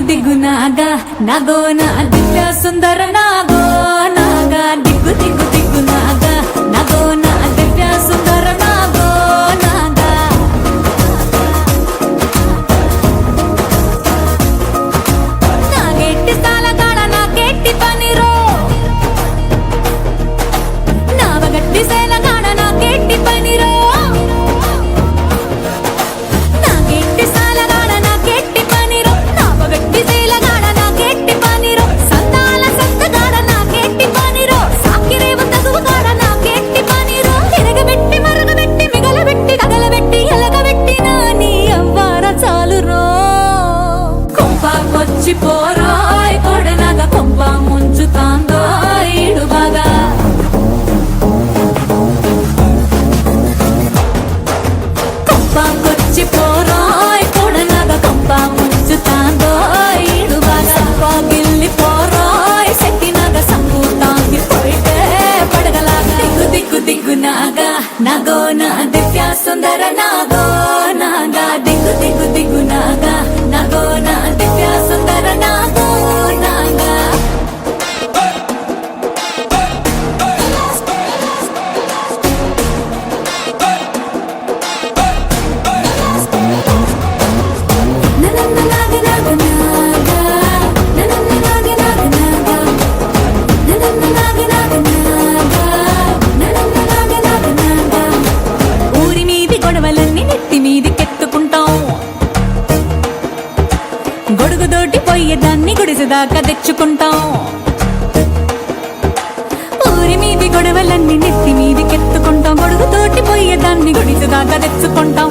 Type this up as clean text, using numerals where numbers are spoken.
దిగ్గు నాగా నాగో నా దివ్య సుందర నాగో నాగా దిగ్గు దిగ్గు దిగ్గు నాగా నాగో నా దివ్య సుందర నాగో నాగా నాగెట్టి సాలగాడ నాకెట్టి పనిరో నావగట్టి సేలగాడ నాకెట్టి పనిరో పోరాయ్ కొడనగా కొంప ముంచుతాందో ఈడు బాగా కొంపకొచ్చి పోరాయ్ కొడనగా కొంప ముంచుతాందో ఈడు బాగా గిల్లి పోరాయ్ సెట్టినగా సంపూతాంగి పోయితే పడగలాగా దిగ్గు దిగ్గు దిగ్గు నాగా నాగో నా దివ్య సుందర నాగో నాగా దిగ్గు దిగ్గు దిగ్గు నాగా నాగో నా దివ్య సుందర నాగో నాగా ఊరి మీది గొడవలన్నీ నెత్తి మీది కెత్తుకుంటాం గొడుగుదోటి పోయేదాన్ని గుడిసెదాకా తెచ్చుకుంటాం ఊరి మీది గొడవలన్నీ నెత్తి మీది కెత్తుకుంటాం గొడుగుతోటి పోయేదాన్ని గుడిసెదాకా తెచ్చుకుంటాం